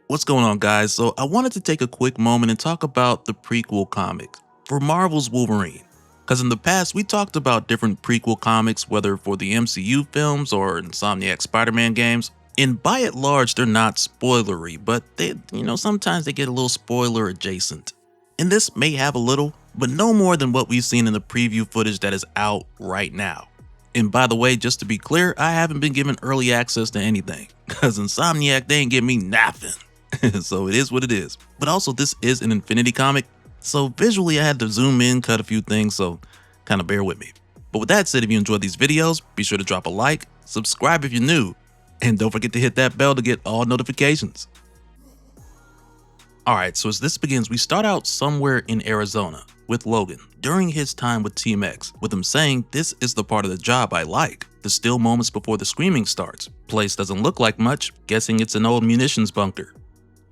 What's going on, guys? So I wanted to take a quick moment and talk about the prequel comic for Marvel's Wolverine. Because in the past, we talked about different prequel comics, whether for the MCU films or Insomniac Spider-Man games. And by and large, they're not spoilery, but sometimes they get a little spoiler adjacent. And this may have a little, but no more than what we've seen in the preview footage that is out right now. And by the way, just to be clear, I haven't been given early access to anything, because Insomniac, they ain't give me nothing. So it is what it is. But also, this is an Infinity comic, so visually I had to zoom in, cut a few things, so kind of bear with me. But with that said, if you enjoyed these videos, be sure to drop a like, subscribe if you're new, and don't forget to hit that bell to get all notifications. Alright, so as this begins, we start out somewhere in Arizona with Logan during his time with Team X, with him saying, "This is the part of the job I like. The still moments before the screaming starts. Place doesn't look like much, guessing it's an old munitions bunker.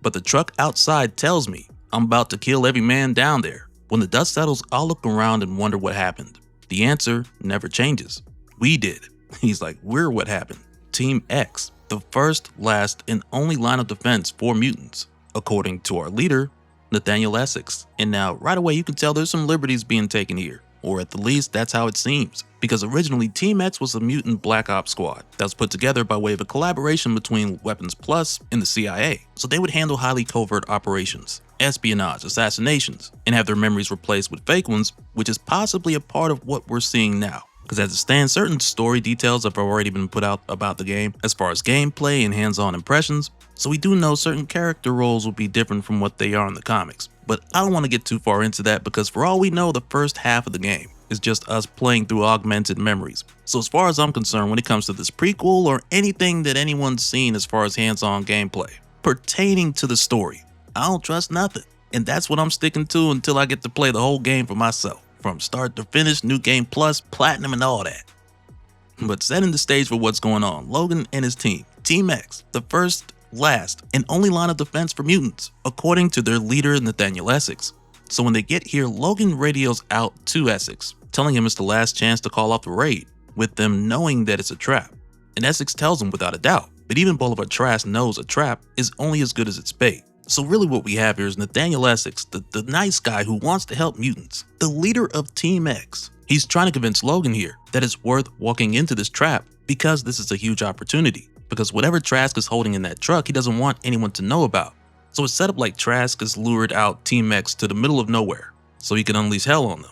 But the truck outside tells me I'm about to kill every man down there." When the dust settles, I'll look around and wonder what happened. The answer never changes. We did. He's like, we're what happened. Team X, the first, last, and only line of defense for mutants, according to our leader, Nathaniel Essex. And now, right away, you can tell there's some liberties being taken here. Or at the least, that's how it seems. Because originally, Team X was a mutant black ops squad that was put together by way of a collaboration between Weapons Plus and the CIA. So they would handle highly covert operations, espionage, assassinations, and have their memories replaced with fake ones, which is possibly a part of what we're seeing now. Because as it stands, certain story details have already been put out about the game as far as gameplay and hands-on impressions, so we do know certain character roles will be different from what they are in the comics. But I don't want to get too far into that because for all we know, the first half of the game is just us playing through augmented memories. So as far as I'm concerned, when it comes to this prequel or anything that anyone's seen as far as hands-on gameplay pertaining to the story, I don't trust nothing. And that's what I'm sticking to until I get to play the whole game for myself, from start to finish, new game plus, platinum, and all that. But setting the stage for what's going on, Logan and his team, Team X, the first, last, and only line of defense for mutants, according to their leader, Nathaniel Essex. So when they get here, Logan radios out to Essex, telling him it's the last chance to call off the raid, with them knowing that it's a trap. And Essex tells him without a doubt, but even Bolivar Trask knows a trap is only as good as its bait. So really what we have here is Nathaniel Essex, the nice guy who wants to help mutants, the leader of Team X. He's trying to convince Logan here that it's worth walking into this trap because this is a huge opportunity. Because whatever Trask is holding in that truck, he doesn't want anyone to know about. So it's set up like Trask has lured out Team X to the middle of nowhere so he can unleash hell on them.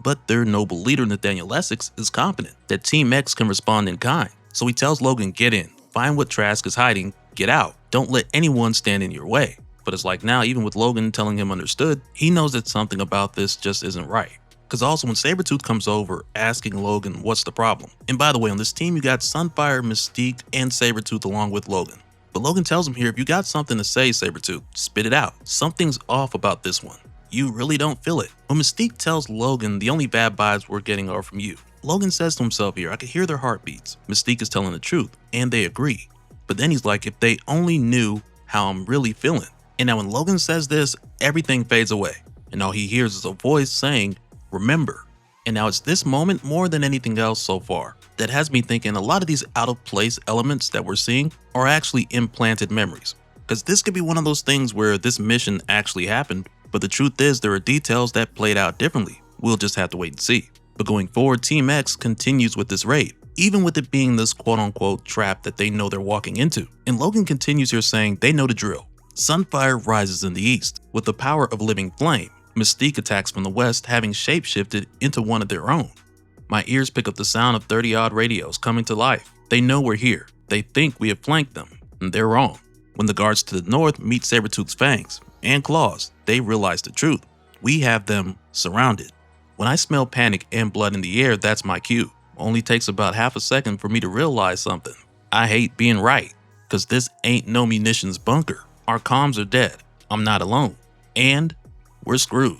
But their noble leader, Nathaniel Essex, is confident that Team X can respond in kind. So he tells Logan, get in, find what Trask is hiding, get out, don't let anyone stand in your way. But it's like now, even with Logan telling him understood, he knows that something about this just isn't right. Because also when Sabretooth comes over asking Logan what's the problem. And by the way, on this team you got Sunfire, Mystique, and Sabretooth along with Logan. But Logan tells him here, if you got something to say, Sabretooth, spit it out. Something's off about this one. You really don't feel it. When Mystique tells Logan the only bad vibes we're getting are from you, Logan says to himself here, I can hear their heartbeats. Mystique is telling the truth, and they agree. But then he's like, if they only knew how I'm really feeling. And now when Logan says this, everything fades away. And all he hears is a voice saying, remember. And now it's this moment more than anything else so far that has me thinking a lot of these out of place elements that we're seeing are actually implanted memories. Because this could be one of those things where this mission actually happened, but the truth is there are details that played out differently. We'll just have to wait and see. But going forward, Team X continues with this raid, even with it being this quote-unquote trap that they know they're walking into. And Logan continues here saying they know the drill. Sunfire rises in the east with the power of living flame. Mystique attacks from the west, having shapeshifted into one of their own. My ears pick up the sound of 30-odd radios coming to life. They know we're here. They think we have flanked them, and they're wrong. When the guards to the north meet Sabretooth's fangs and claws, they realize the truth. We have them surrounded. When I smell panic and blood in the air, that's my cue. Only takes about half a second for me to realize something. I hate being right, because this ain't no munitions bunker. Our comms are dead. I'm not alone. And we're screwed.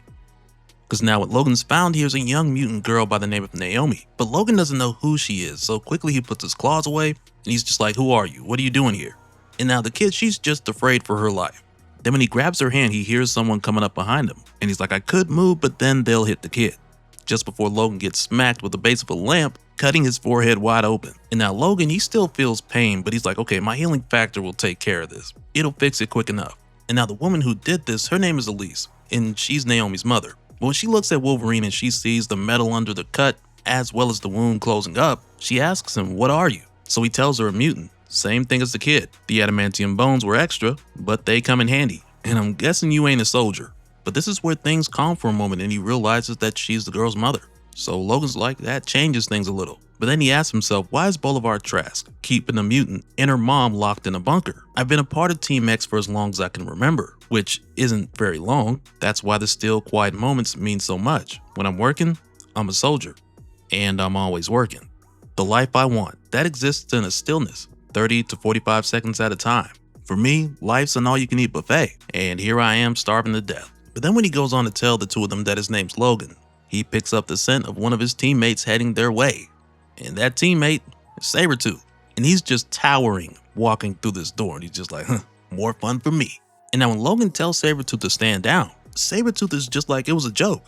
Because now what Logan's found here is a young mutant girl by the name of Naomi. But Logan doesn't know who she is, so quickly he puts his claws away, and he's just like, who are you? What are you doing here? And now the kid, she's just afraid for her life. Then when he grabs her hand, he hears someone coming up behind him. And he's like, I could move, but then they'll hit the kid. just before Logan gets smacked with the base of a lamp, cutting his forehead wide open. And now Logan, he still feels pain, but he's like, okay, my healing factor will take care of this. It'll fix it quick enough. And now the woman who did this, her name is Elise, and she's Naomi's mother. But when she looks at Wolverine and she sees the metal under the cut, as well as the wound closing up, she asks him, what are you? So he tells her a mutant. Same thing as the kid. The adamantium bones were extra, but they come in handy. And I'm guessing you ain't a soldier. But this is where things calm for a moment and he realizes that she's the girl's mother. So Logan's like, that changes things a little. But then he asks himself, why is Boulevard Trask keeping a mutant and her mom locked in a bunker? I've been a part of Team X for as long as I can remember, which isn't very long. That's why the still, quiet moments mean so much. When I'm working, I'm a soldier. And I'm always working. The life I want, that exists in a stillness, 30 to 45 seconds at a time. For me, life's an all-you-can-eat buffet, and here I am starving to death. But then when he goes on to tell the two of them that his name's Logan, he picks up the scent of one of his teammates heading their way. And that teammate is Sabretooth. And he's just towering, walking through this door, and he's just like, more fun for me. And now when Logan tells Sabretooth to stand down, Sabretooth is just like it was a joke,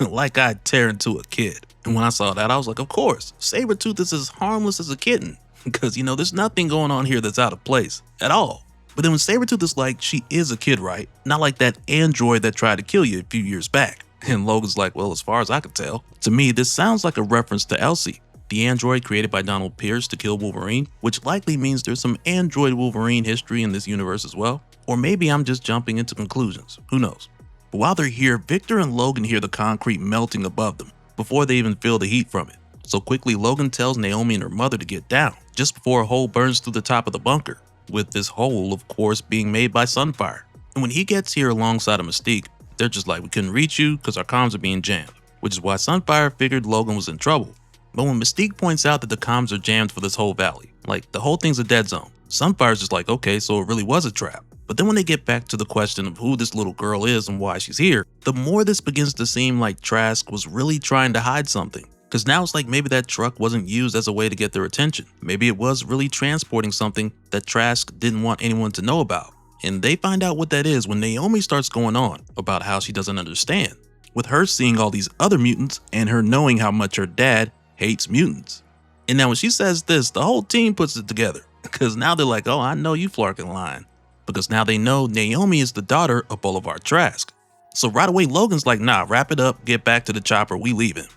like I'd tear into a kid. And when I saw that, I was like, of course, Sabretooth is as harmless as a kitten, because, there's nothing going on here that's out of place at all. But then when Sabretooth is like, she is a kid, right? Not like that android that tried to kill you a few years back. And Logan's like, well, as far as I could tell. To me, this sounds like a reference to Elsie, the android created by Donald Pierce to kill Wolverine, which likely means there's some android Wolverine history in this universe as well. Or maybe I'm just jumping into conclusions, who knows? But while they're here, Victor and Logan hear the concrete melting above them before they even feel the heat from it. So quickly, Logan tells Naomi and her mother to get down, just before a hole burns through the top of the bunker, with this hole, of course, being made by Sunfire. And when he gets here alongside of Mystique, they're just like, we couldn't reach you because our comms are being jammed, which is why Sunfire figured Logan was in trouble. But when Mystique points out that the comms are jammed for this whole valley, like the whole thing's a dead zone, Sunfire's just like, okay, so it really was a trap. But then when they get back to the question of who this little girl is and why she's here, the more this begins to seem like Trask was really trying to hide something. Because now it's like maybe that truck wasn't used as a way to get their attention. Maybe it was really transporting something that Trask didn't want anyone to know about. And they find out what that is when Naomi starts going on about how she doesn't understand, with her seeing all these other mutants and her knowing how much her dad hates mutants. And now when she says this, the whole team puts it together. Because now they're like, oh, I know you flarking lying. Because now they know Naomi is the daughter of Boulevard Trask. So right away, Logan's like, nah, wrap it up, get back to the chopper, we leaving.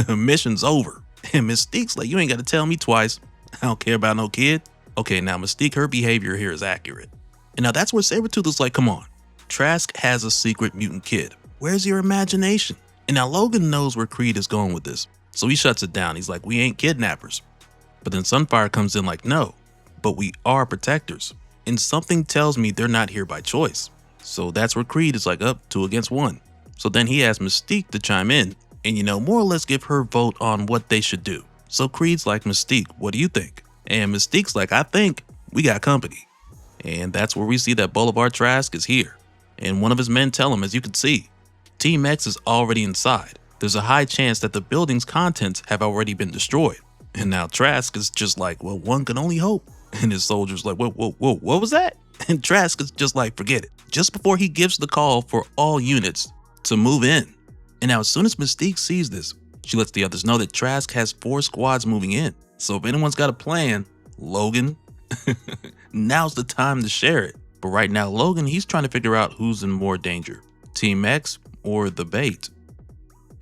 Mission's over. And Mystique's like, you ain't got to tell me twice. I don't care about no kid. Okay, now Mystique, her behavior here is accurate. And now that's where Sabretooth is like, come on. Trask has a secret mutant kid. Where's your imagination? And now Logan knows where Creed is going with this. So he shuts it down. He's like, we ain't kidnappers. But then Sunfire comes in like, no, but we are protectors. And something tells me they're not here by choice. So that's where Creed is like, up 2 against 1. So then he asks Mystique to chime in and, more or less give her vote on what they should do. So Creed's like, Mystique, what do you think? And Mystique's like, I think we got company. And that's where we see that Boulevard Trask is here. And one of his men tell him, as you can see, Team X is already inside. There's a high chance that the building's contents have already been destroyed. And now Trask is just like, well, one can only hope. And his soldier's like, whoa, what was that? And Trask is just like, forget it. Just before he gives the call for all units to move in. And now as soon as Mystique sees this, she lets the others know that Trask has 4 squads moving in. So if anyone's got a plan, Logan, now's the time to share it. But right now, Logan, he's trying to figure out who's in more danger, Team X or the bait.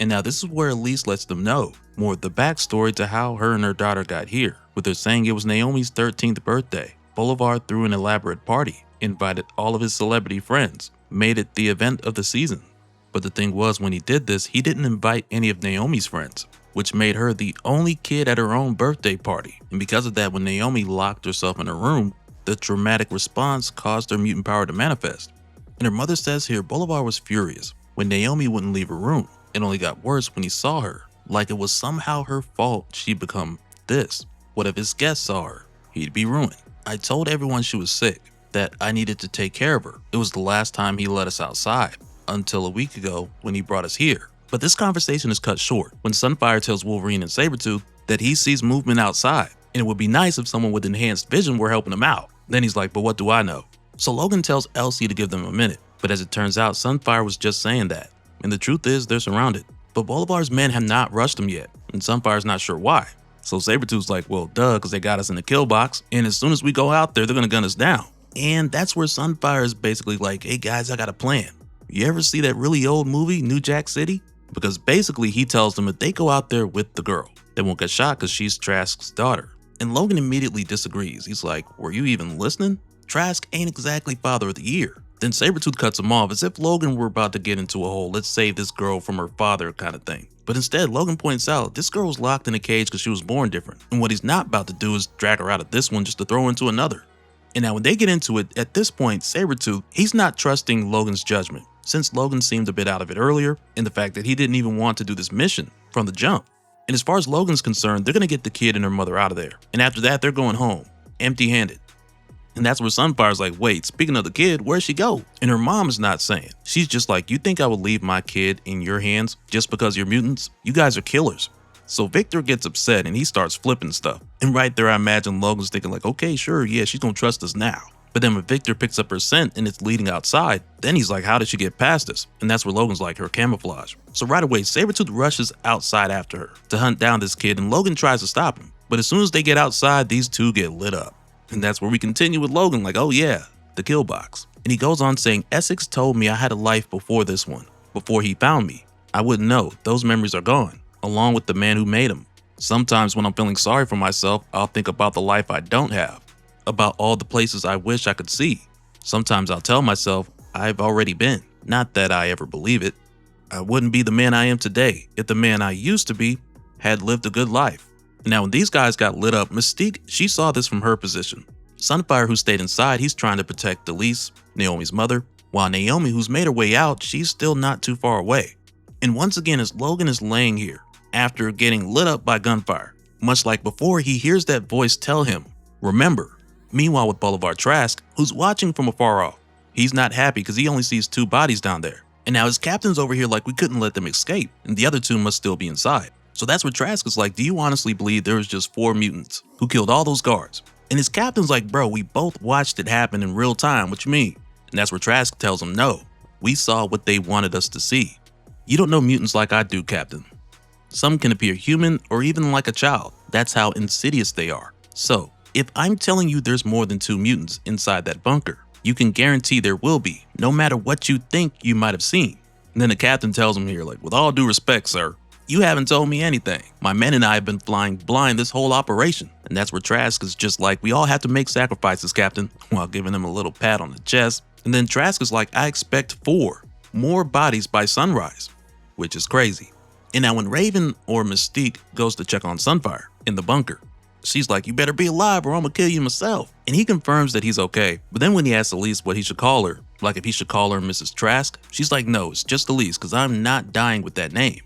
And now this is where Elise lets them know more of the backstory to how her and her daughter got here, with her saying it was Naomi's 13th birthday. Boulevard threw an elaborate party, invited all of his celebrity friends, made it the event of the season. But the thing was, when he did this, he didn't invite any of Naomi's friends, which made her the only kid at her own birthday party. And because of that, when Naomi locked herself in her room, the traumatic response caused her mutant power to manifest. And her mother says here, Boulevard was furious when Naomi wouldn't leave her room. It only got worse when he saw her, like it was somehow her fault she'd become this. What if his guests saw her? He'd be ruined. I told everyone she was sick, that I needed to take care of her. It was the last time he let us outside, until a week ago when he brought us here. But this conversation is cut short when Sunfire tells Wolverine and Sabretooth that he sees movement outside, and it would be nice if someone with enhanced vision were helping him out. Then he's like, but what do I know? So Logan tells Elsie to give them a minute, but as it turns out, Sunfire was just saying that. And the truth is, they're surrounded. But Bolivar's men have not rushed him yet, and Sunfire's not sure why. So Sabretooth's like, well, duh, because they got us in the kill box, and as soon as we go out there, they're gonna gun us down. And that's where Sunfire is basically like, hey guys, I got a plan. You ever see that really old movie, New Jack City? Because basically he tells them if they go out there with the girl, they won't get shot because she's Trask's daughter. And Logan immediately disagrees. He's like, were you even listening? Trask ain't exactly father of the year. Then Sabretooth cuts him off as if Logan were about to get into a whole let's save this girl from her father kind of thing. But instead, Logan points out this girl was locked in a cage because she was born different. And what he's not about to do is drag her out of this one just to throw her into another. And now when they get into it, at this point, Sabretooth, he's not trusting Logan's judgment, since Logan seemed a bit out of it earlier, and the fact that he didn't even want to do this mission from the jump. And as far as Logan's concerned, they're going to get the kid and her mother out of there. And after that, they're going home, empty-handed. And that's where Sunfire's like, wait, speaking of the kid, where'd she go? And her mom is not saying. She's just like, you think I would leave my kid in your hands just because you're mutants? You guys are killers. So Victor gets upset and he starts flipping stuff. And right there, I imagine Logan's thinking like, okay, sure, yeah, she's gonna trust us now. But then when Victor picks up her scent and it's leading outside, then he's like, how did she get past us? And that's where Logan's like, her camouflage. So right away, Sabretooth rushes outside after her to hunt down this kid, and Logan tries to stop him. But as soon as they get outside, these two get lit up. And that's where we continue with Logan like, oh yeah, the kill box. And he goes on saying, Essex told me I had a life before this one. Before he found me. I wouldn't know. Those memories are gone, along with the man who made them. Sometimes when I'm feeling sorry for myself, I'll think about the life I don't have. About all the places I wish I could see. Sometimes I'll tell myself I've already been. Not that I ever believe it. I wouldn't be the man I am today if the man I used to be had lived a good life. Now when these guys got lit up, Mystique, she saw this from her position. Sunfire, who stayed inside, he's trying to protect Elise, Naomi's mother, while Naomi, who's made her way out, she's still not too far away. And once again, as Logan is laying here, after getting lit up by gunfire, much like before, he hears that voice tell him, remember. Meanwhile with Bolivar Trask, who's watching from afar off, he's not happy because he only sees two bodies down there. And now his captain's over here like we couldn't let them escape, and the other two must still be inside. So that's where Trask is like, do you honestly believe there was just 4 mutants who killed all those guards? And his captain's like, bro, we both watched it happen in real time, what you mean? And that's where Trask tells him, no, we saw what they wanted us to see. You don't know mutants like I do, Captain. Some can appear human or even like a child. That's how insidious they are. So, if I'm telling you there's more than 2 mutants inside that bunker, you can guarantee there will be, no matter what you think you might have seen. And then the captain tells him here, like, with all due respect, sir, you haven't told me anything. My men and I have been flying blind this whole operation. And that's where Trask is just like, we all have to make sacrifices, Captain, while giving him a little pat on the chest. And then Trask is like, I expect 4 more bodies by sunrise, which is crazy. And now when Raven or Mystique goes to check on Sunfire in the bunker, she's like, you better be alive or I'm gonna kill you myself. And he confirms that he's okay. But then when he asks Elise what he should call her, like if he should call her Mrs. Trask, she's like, no, it's just Elise because I'm not dying with that name.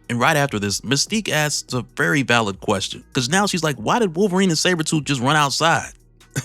And right after this, Mystique asks a very valid question. Because now she's like, why did Wolverine and Sabretooth just run outside?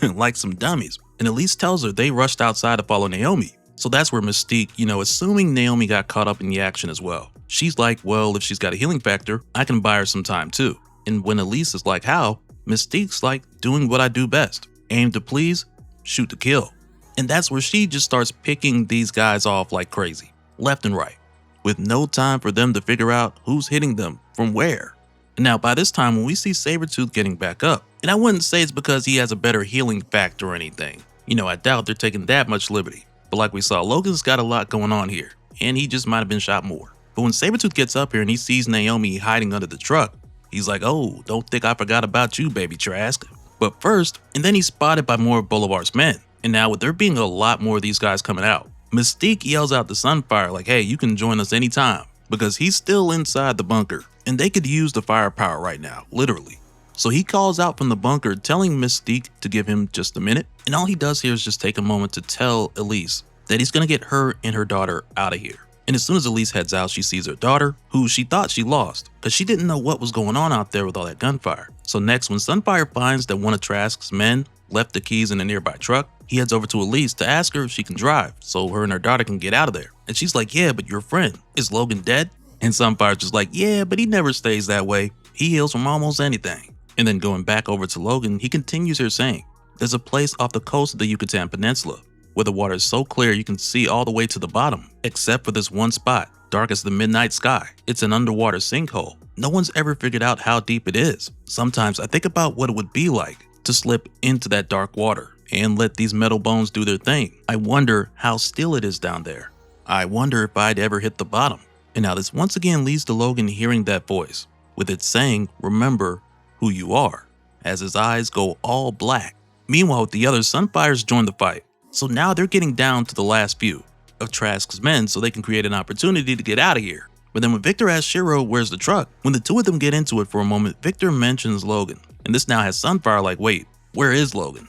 Like some dummies. And Elise tells her they rushed outside to follow Naomi. So that's where Mystique, assuming Naomi got caught up in the action as well. She's like, well, if she's got a healing factor, I can buy her some time too. And when Elise is like, how? Mystique's like, doing what I do best. Aim to please, shoot to kill. And that's where she just starts picking these guys off like crazy, left and right, with no time for them to figure out who's hitting them from where. And now by this time, when we see Sabretooth getting back up, and I wouldn't say it's because he has a better healing factor or anything. I doubt they're taking that much liberty. But like we saw, Logan's got a lot going on here, and he just might have been shot more. But when Sabretooth gets up here and he sees Naomi hiding under the truck, he's like, oh, don't think I forgot about you, baby Trask. But first, and then he's spotted by more of Bolivar's men. And now with there being a lot more of these guys coming out, Mystique yells out to Sunfire like, hey, you can join us anytime, because he's still inside the bunker, and they could use the firepower right now, literally. So he calls out from the bunker, telling Mystique to give him just a minute, and all he does here is just take a moment to tell Elise that he's gonna get her and her daughter out of here. And as soon as Elise heads out, she sees her daughter, who she thought she lost, because she didn't know what was going on out there with all that gunfire. So next, when Sunfire finds that one of Trask's men left the keys in a nearby truck, he heads over to Elise to ask her if she can drive, so her and her daughter can get out of there. And she's like, yeah, but your friend, is Logan dead? And Sunfire's just like, yeah, but he never stays that way. He heals from almost anything. And then going back over to Logan, he continues her saying, there's a place off the coast of the Yucatan Peninsula where the water is so clear you can see all the way to the bottom, except for this one spot. dark as the midnight sky. It's an underwater sinkhole. No one's ever figured out how deep it is. Sometimes I think about what it would be like to slip into that dark water and let these metal bones do their thing. I wonder how still it is down there. I wonder if I'd ever hit the bottom. And now this once again leads to Logan hearing that voice, with it saying, "Remember who you are," as his eyes go all black. Meanwhile, with the others, Sunfire's joined the fight. So now they're getting down to the last few of Trask's men so they can create an opportunity to get out of here. But then when Victor asks Shiro where's the truck, when the two of them get into it for a moment, Victor mentions Logan. And this now has Sunfire like, wait, where is Logan?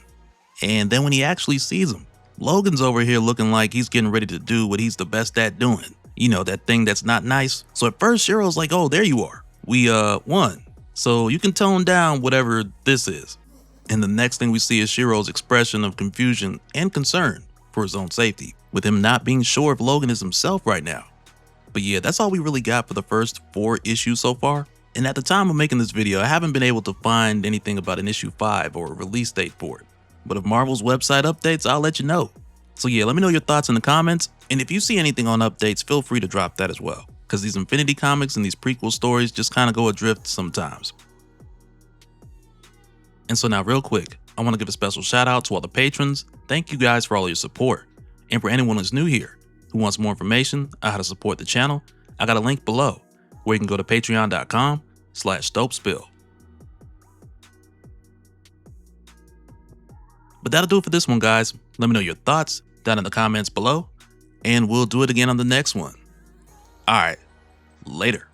And then when he actually sees him, Logan's over here looking like he's getting ready to do what he's the best at doing. You know, that thing that's not nice. So at first Shiro's like, oh, there you are. We won. So you can tone down whatever this is. And the next thing we see is Shiro's expression of confusion and concern for his own safety, with him not being sure if Logan is himself right now. But yeah, that's all we really got for the first 4 issues so far. And at the time of making this video, I haven't been able to find anything about an issue 5 or a release date for it. But if Marvel's website updates, I'll let you know. So yeah, let me know your thoughts in the comments. And if you see anything on updates, feel free to drop that as well. Because these Infinity comics and these prequel stories just kind of go adrift sometimes. And so now real quick, I want to give a special shout out to all the patrons. Thank you guys for all your support. And for anyone who's new here, who wants more information on how to support the channel, I got a link below where you can go to patreon.com/dopespill. But that'll do it for this one, guys. Let me know your thoughts down in the comments below, and we'll do it again on the next one. All right, later.